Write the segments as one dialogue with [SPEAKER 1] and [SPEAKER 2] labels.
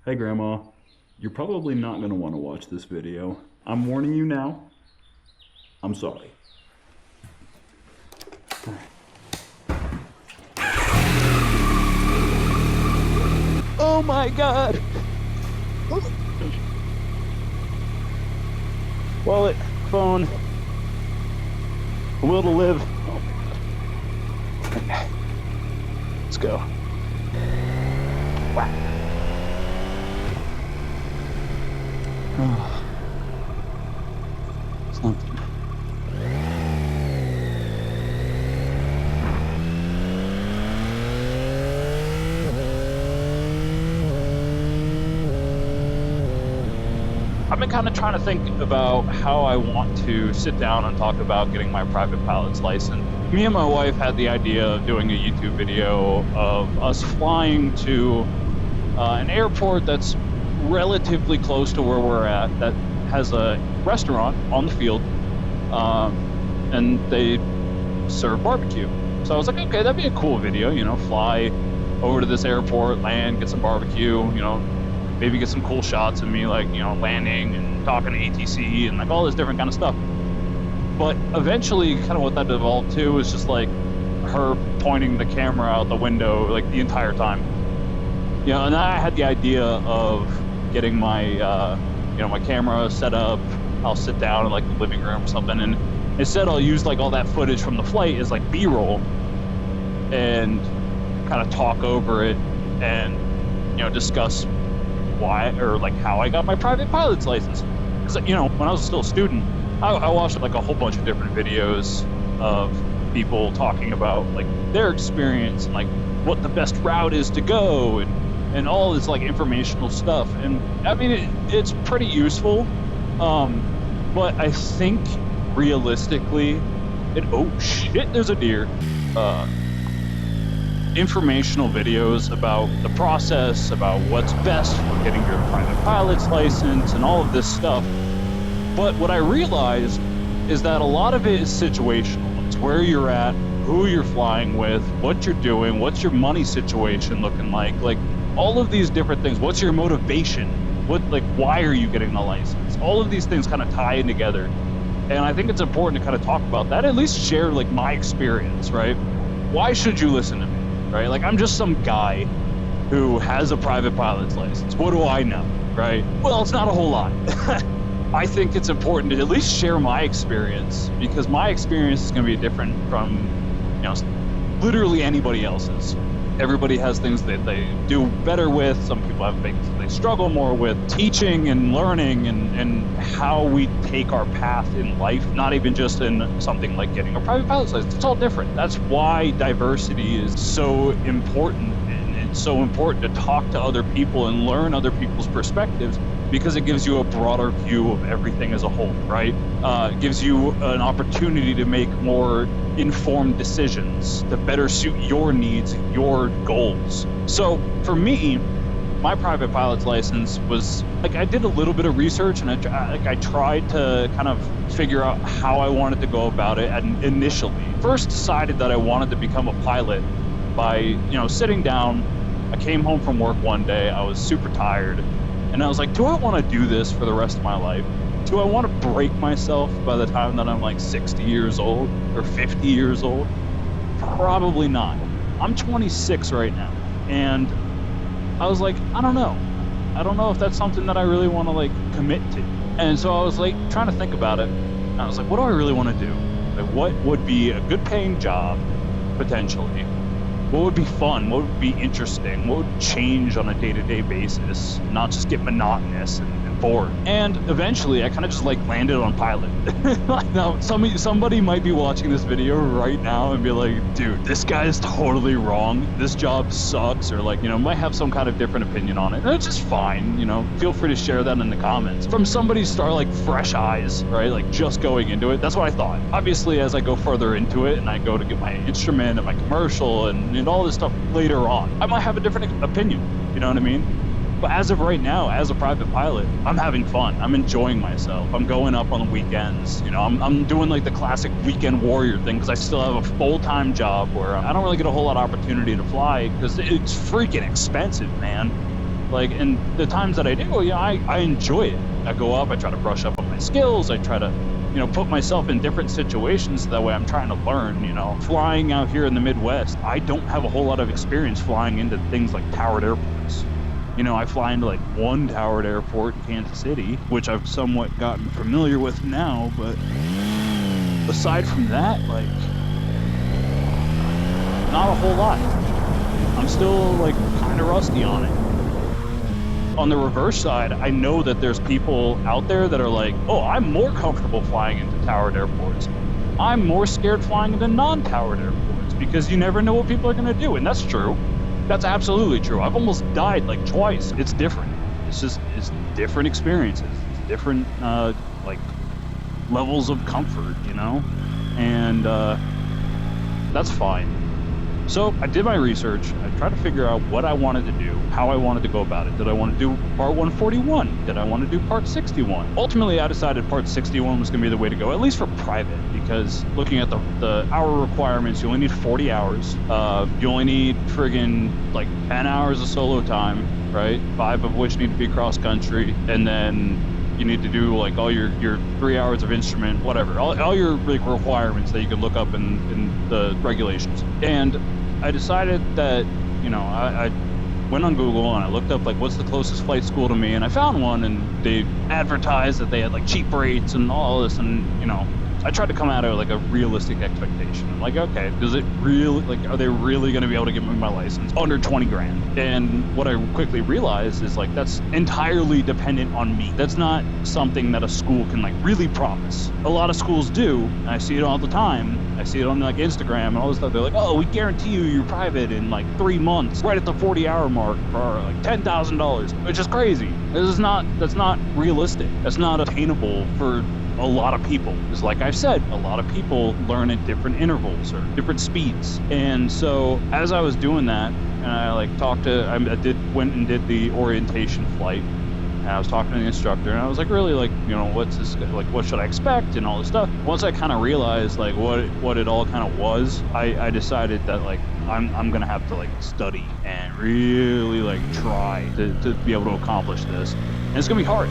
[SPEAKER 1] Hey Grandma, you're probably not going to want to watch this video. I'm warning you now. I'm sorry.
[SPEAKER 2] Oh my God! Wallet, phone, will to live. Oh my God. Okay. Let's go. Wow. Oh. Something. I've been kind of trying to think about how I want to sit down and talk about getting my private pilot's license. Me and my wife had the idea of doing a YouTube video of us flying to an airport that's relatively close to where we're at, that has a restaurant on the field, and they serve barbecue. So I was like, okay, that'd be a cool video, you know, fly over to this airport, land, get some barbecue, you know, maybe get some cool shots of me, like, you know, landing and talking to ATC and like all this different kind of stuff. But eventually, kind of what that evolved to was just like her pointing the camera out the window like the entire time. You know, and then I had the idea of getting my, you know, my camera set up. I'll sit down in like the living room or something, and instead I'll use like all that footage from the flight as like B-roll and kind of talk over it and, you know, discuss why or like how I got my private pilot's license. Because, you know, when I was still a student, I watched like a whole bunch of different videos of people talking about like their experience and like what the best route is to go and all this like informational stuff. And I mean, it's pretty useful. But I think realistically, oh shit, there's a deer. Informational videos about the process, about what's best for getting your private pilot's license and all of this stuff. But what I realized is that a lot of it is situational. It's where you're at, who you're flying with, what you're doing, what's your money situation looking like all of these different things. What's your motivation? Why are you getting the license? All of these things kind of tie in together. And I think it's important to kind of talk about that, at least share like my experience, right? Why should you listen to me, right? Like, I'm just some guy who has a private pilot's license. What do I know, right? Well, it's not a whole lot. I think it's important to at least share my experience, because my experience is going to be different from, you know, literally anybody else's. Everybody has things that they do better with. Some people have things that they struggle more with. Teaching and learning and how we take our path in life, not even just in something like getting a private pilot's license. It's all different. That's why diversity is so important. And it's so important to talk to other people and learn other people's perspectives, because it gives you a broader view of everything as a whole, right? It gives you an opportunity to make more informed decisions to better suit your needs, your goals. So for me, my private pilot's license was like, I did a little bit of research and I tried to kind of figure out how I wanted to go about it. And initially, first decided that I wanted to become a pilot by, you know, sitting down. I came home from work one day, I was super tired, and I was like, do I want to do this for the rest of my life? Do I want to break myself by the time that I'm like 60 years old or 50 years old? Probably not. I'm 26 right now. And I was like, I don't know. I don't know if that's something that I really want to like commit to. And so I was like trying to think about it. And I was like, what do I really want to do? Like, what would be a good paying job, potentially? What would be fun? What would be interesting? What would change on a day-to-day basis? Not just get monotonous and bored. And eventually, I kind of just like landed on pilot. Now, somebody might be watching this video right now and be like, dude, this guy is totally wrong. This job sucks, or like, you know, might have some kind of different opinion on it. And it's just fine, you know. Feel free to share that in the comments. From somebody like fresh eyes, right? Like just going into it. That's what I thought. Obviously, as I go further into it and I go to get my instrument and my commercial and all this stuff later on, I might have a different opinion. You know what I mean? But as of right now, as a private pilot, I'm having fun. I'm enjoying myself. I'm going up on the weekends. You know, I'm doing like the classic weekend warrior thing, because I still have a full-time job where I don't really get a whole lot of opportunity to fly because it's freaking expensive, man. Like, and the times that I do, yeah, I enjoy it. I go up, I try to brush up on my skills, I try to, you know, put myself in different situations. That way I'm trying to learn, you know. Flying out here in the Midwest, I don't have a whole lot of experience flying into things like towered airports. You know, I fly into like one towered airport in Kansas City, which I've somewhat gotten familiar with now, but aside from that, like, not a whole lot. I'm still like kind of rusty on it. On the reverse side, I know that there's people out there that are like, oh, I'm more comfortable flying into towered airports. I'm more scared flying into non-towered airports because you never know what people are going to do. And that's true. That's absolutely true. I've almost died like twice. It's different. It's different experiences. It's different, like, levels of comfort, you know? And that's fine. So I did my research. I tried to figure out what I wanted to do, how I wanted to go about it. Did I want to do part 141? Did I want to do part 61? Ultimately, I decided part 61 was going to be the way to go, at least for private, because looking at the hour requirements, you only need 40 hours. You only need friggin' like 10 hours of solo time, right? 5 of which need to be cross country, and then you need to do like all your 3 hours of instrument, whatever, all your like requirements that you can look up in the regulations. And I decided that, you know, I went on Google and I looked up like what's the closest flight school to me, and I found one, and they advertised that they had like cheap rates and all this, and you know, I tried to come at it with like a realistic expectation. I'm like, okay, does it really, like, are they really going to be able to give me my license under 20 grand? And what I quickly realized is like, that's entirely dependent on me. That's not something that a school can like really promise. A lot of schools do, and I see it all the time. I see it on like Instagram and all this stuff. They're like, oh, we guarantee you you're private in like 3 months, right at the 40-hour mark for like $10,000, which is crazy. That's not realistic. That's not attainable for a lot of people. Because like I've said, a lot of people learn at different intervals or different speeds. And so as I was doing that, and I like went and did the orientation flight, and I was talking to the instructor, and I was like, really, like, you know, what's this, like, what should I expect and all this stuff. Once I kind of realized like what it all kind of was, I decided that like I'm gonna have to like study and really like try to be able to accomplish this, and it's gonna be hard.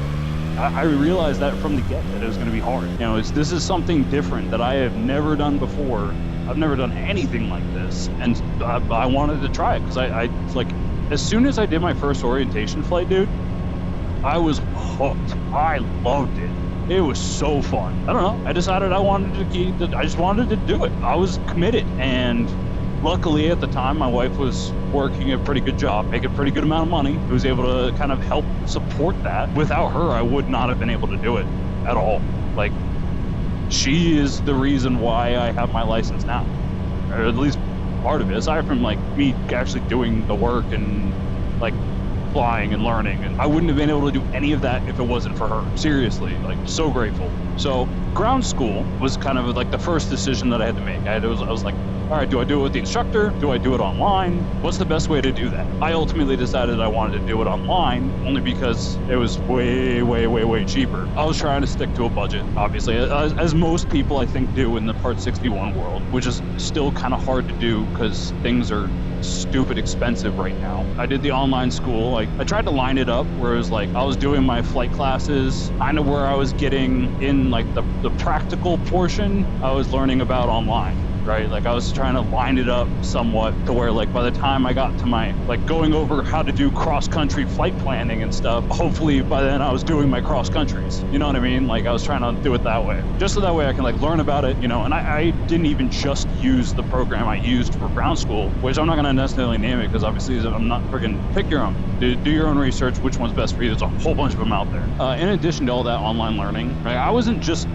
[SPEAKER 2] I realized that from the get that it was going to be hard. You know, this is something different that I have never done before. I've never done anything like this, and I wanted to try it because I like, as soon as I did my first orientation flight, dude, I was hooked. I loved it. It was so fun. I don't know. I decided I just wanted to do it. I was committed, and luckily at the time my wife was working a pretty good job, making a pretty good amount of money, who was able to kind of help support that. Without her, I would not have been able to do it at all. Like, she is the reason why I have my license now, or at least part of it, aside from like me actually doing the work and like flying and learning. And I wouldn't have been able to do any of that if it wasn't for her. Seriously, like, so grateful. So ground school was kind of like the first decision that I had to make. I was like, all right, do I do it with the instructor? Do I do it online? What's the best way to do that? I ultimately decided I wanted to do it online, only because it was way, way, way, way cheaper. I was trying to stick to a budget, obviously, as most people I think do in the Part 61 world, which is still kind of hard to do because things are stupid expensive right now. I did the online school. Like, I tried to line it up where it was like I was doing my flight classes, kind of where I was getting in like the practical portion I was learning about online. Right? Like, I was trying to line it up somewhat to where, like, by the time I got to my, like, going over how to do cross-country flight planning and stuff, hopefully by then I was doing my cross-countries. You know what I mean? Like, I was trying to do it that way. Just so that way I can, like, learn about it, you know, and I didn't even just use the program I used for ground school, which I'm not going to necessarily name it because obviously I'm not freaking pick your own. Do your own research, which one's best for you. There's a whole bunch of them out there. In addition to all that online learning, right, I wasn't just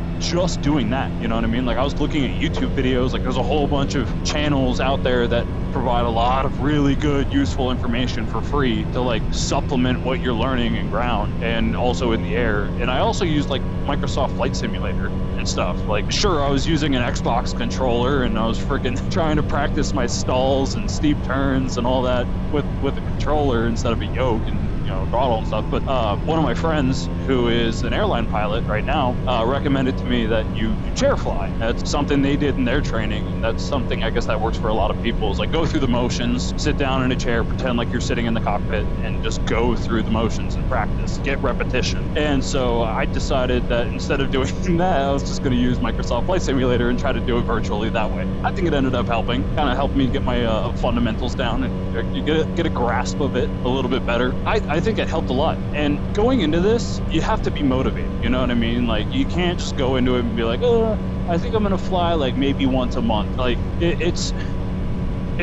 [SPEAKER 2] doing that, you know what I mean? Like, I was looking at YouTube videos. Like, there's a whole bunch of channels out there that provide a lot of really good, useful information for free to like supplement what you're learning in ground and also in the air. And I also used like Microsoft Flight Simulator and stuff. Like, sure, I was using an Xbox controller and I was freaking trying to practice my stalls and steep turns and all that with a controller instead of a yoke, and throttle and stuff. But one of my friends who is an airline pilot right now recommended to me that you chair fly. That's something they did in their training, and that's something I guess that works for a lot of people, is like go through the motions, sit down in a chair, pretend like you're sitting in the cockpit, and just go through the motions and practice, get repetition. And so I decided that instead of doing that, I was just going to use Microsoft Flight Simulator and try to do it virtually that way. I think it ended up helping, kind of helped me get my fundamentals down and you get a grasp of it a little bit better. I think it helped a lot. And going into this, you have to be motivated, you know what I mean? Like, you can't just go into it and be like, I think I'm gonna fly like maybe once a month. Like, it's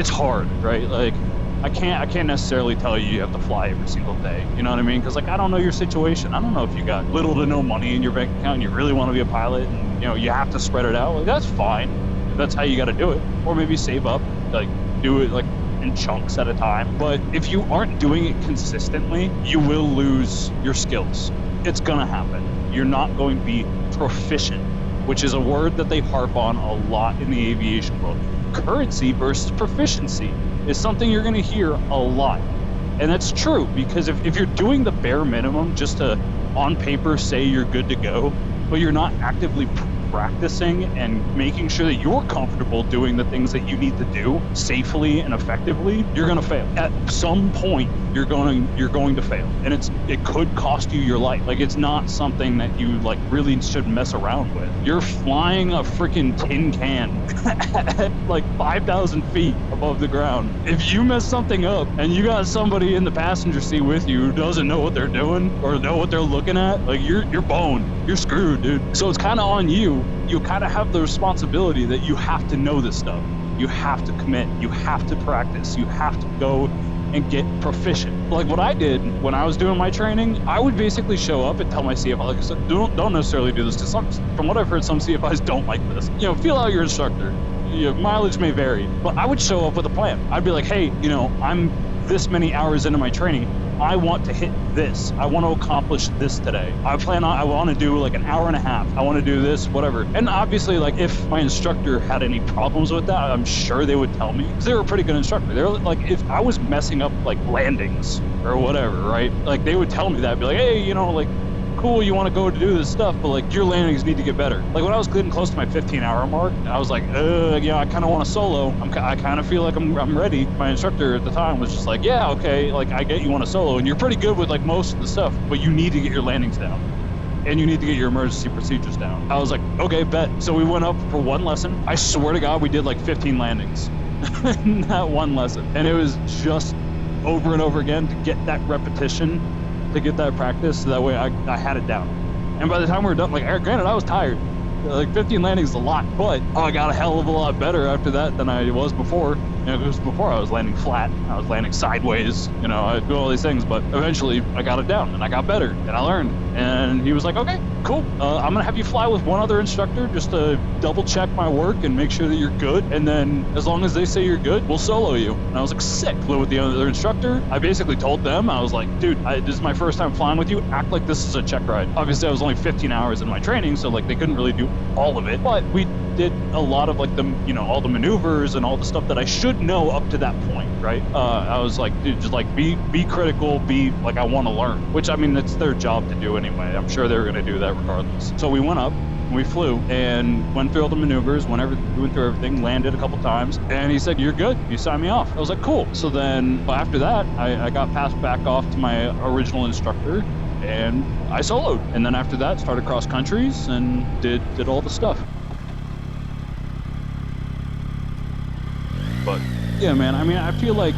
[SPEAKER 2] hard, right? Like, I can't necessarily tell you have to fly every single day, you know what I mean? Because like, I don't know your situation. I don't know if you got little to no money in your bank account and you really want to be a pilot, and you have to spread it out. Like, that's fine. That's how you got to do it. Or maybe save up, like do it like in chunks at a time. But if you aren't doing it consistently, you will lose your skills. It's gonna happen. You're not going to be proficient, which is a word that they harp on a lot in the aviation world. Currency versus proficiency is something you're going to hear a lot. And that's true, because if you're doing the bare minimum just to, on paper, say you're good to go, but you're not actively practicing and making sure that you're comfortable doing the things that you need to do safely and effectively, you're going to fail. At some point, you're going to fail, and it could cost you your life. Like, it's not something that you like really should mess around with. You're flying a freaking tin can at like 5,000 feet above the ground. If you mess something up and you got somebody in the passenger seat with you who doesn't know what they're doing or know what they're looking at, like, you're boned. You're screwed, dude. So it's kind of on you. You kind of have the responsibility that you have to know this stuff. You have to commit. You have to practice. You have to go and get proficient. Like what I did when I was doing my training, I would basically show up and tell my CFI, like I said, don't necessarily do this, because from what I've heard, some CFIs don't like this. Feel out your instructor. Mileage may vary, but I would show up with a plan. I'd be like, hey, I'm this many hours into my training. I want to hit this. I want to accomplish this today. I want to do like an hour and a half. I want to do this, whatever. And obviously, like, if my instructor had any problems with that, I'm sure they would tell me, because they were a pretty good instructor. They're like, if I was messing up like landings or whatever, right? Like, they would tell me that, be like, hey, like, cool, you want to go to do this stuff, but like, your landings need to get better. Like, when I was getting close to my 15-hour mark, I was like, I kind of want to solo. I kind of feel like I'm ready. My instructor at the time was just like, yeah, okay, like, I get you want to solo, and you're pretty good with like most of the stuff, but you need to get your landings down, and you need to get your emergency procedures down. I was like, okay, bet. So we went up for one lesson. I swear to God, we did like 15 landings in that one lesson, and it was just over and over again to get that repetition, to get that practice, so that way I had it down. And by the time we were done, like, granted, I was tired. Like, 15 landings is a lot, but I got a hell of a lot better after that than I was before. Because before I was landing flat, I was landing sideways, I do all these things, but eventually I got it down and I got better and I learned. And he was like, okay, cool. I'm gonna have you fly with one other instructor just to double check my work and make sure that you're good. And then as long as they say you're good, we'll solo you. And I was like, sick. Flew with the other instructor. I basically told them, I was like, dude, this is my first time flying with you. Act like this is a check ride. Obviously I was only 15 hours in my training, so like, they couldn't really do all of it, but we did a lot of like all the maneuvers and all the stuff that I should know up to that point, right? I was like, dude, just like be critical, be like, I want to learn, which, I mean, it's their job to do anyway. I'm sure they were going to do that regardless. So we went up, we flew and went through all the maneuvers, went through everything, landed a couple times, and he said, you're good, you signed me off. I was like, cool. So then after that, I got passed back off to my original instructor, and I soloed. And then after that, started cross countries and did all the stuff. But yeah, man, I mean, I feel like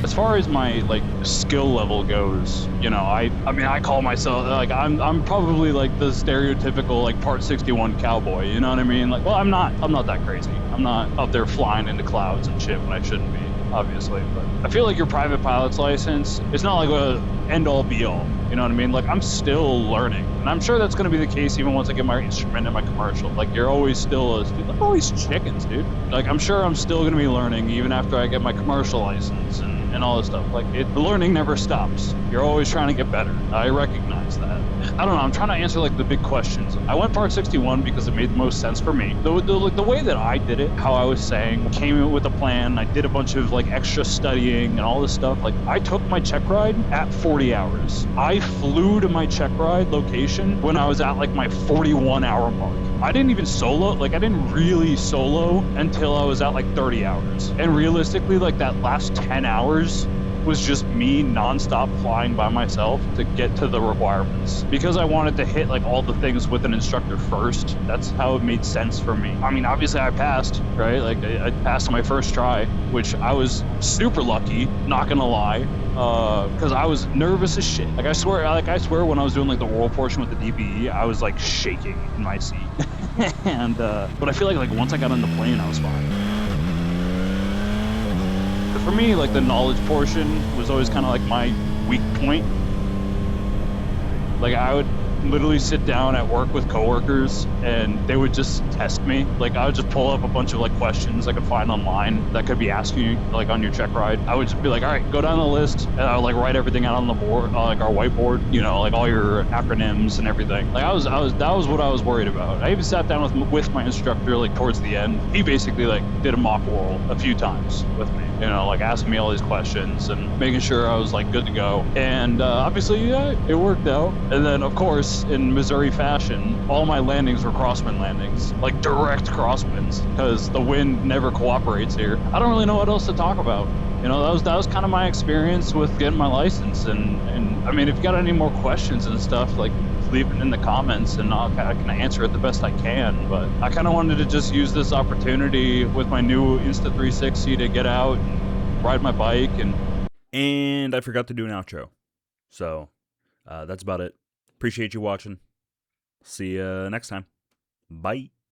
[SPEAKER 2] as far as my like skill level goes, I call myself like, I'm probably like the stereotypical like Part 61 cowboy, you know what I mean? Like, well, I'm not that crazy. I'm not up there flying into clouds and shit when I shouldn't be, obviously. But I feel like your private pilot's license, it's not like a end all be all. You know what I mean? Like, I'm still learning, and I'm sure that's going to be the case even once I get my instrument and my commercial. Like, you're always still like all these chickens, dude. Like, I'm sure I'm still going to be learning even after I get my commercial license and and all this stuff. Like the learning never stops. You're always trying to get better. I recognize that. I don't know. I'm trying to answer like the big questions. I went Part 61 because it made the most sense for me. The way that I did it, how I was saying, came in with a plan. I did a bunch of like extra studying and all this stuff. Like I took my check ride at 40 hours. I flew to my check ride location when I was at like my 41-hour mark. I didn't even solo, like I didn't really solo until I was at like 30 hours. And realistically, like that last 10 hours was just me nonstop flying by myself to get to the requirements because I wanted to hit like all the things with an instructor first. That's how it made sense for me. I mean, obviously I passed, right? Like I passed my first try, which I was super lucky, not gonna lie, because I was nervous as shit. Like I swear when I was doing like the oral portion with the DBE, I was like shaking in my seat. And but I feel like once I got on the plane, I was fine. For me, like the knowledge portion was always kind of like my weak point. Like I would literally sit down at work with coworkers and they would just test me. Like I would just pull up a bunch of like questions I could find online that could be asking you like on your check ride. I would just be like, all right, go down the list, and I would like write everything out on the board, like our whiteboard, you know, like all your acronyms and everything. Like that was what I was worried about. I even sat down with my instructor like towards the end. He basically like did a mock oral a few times with me, you know, like asking me all these questions and making sure I was like good to go. And obviously, yeah, it worked out. And then of course, in Missouri fashion, all my landings were crosswind landings, like direct crosswinds, because the wind never cooperates here. I don't really know what else to talk about. You know, that was kind of my experience with getting my license. And I mean, if you got any more questions and stuff, like leave it in the comments and I can answer it the best I can. But I kind of wanted to just use this opportunity with my new Insta360 to get out and ride my bike.
[SPEAKER 3] And I forgot to do an outro. So that's about it. Appreciate you watching. See you next time. Bye.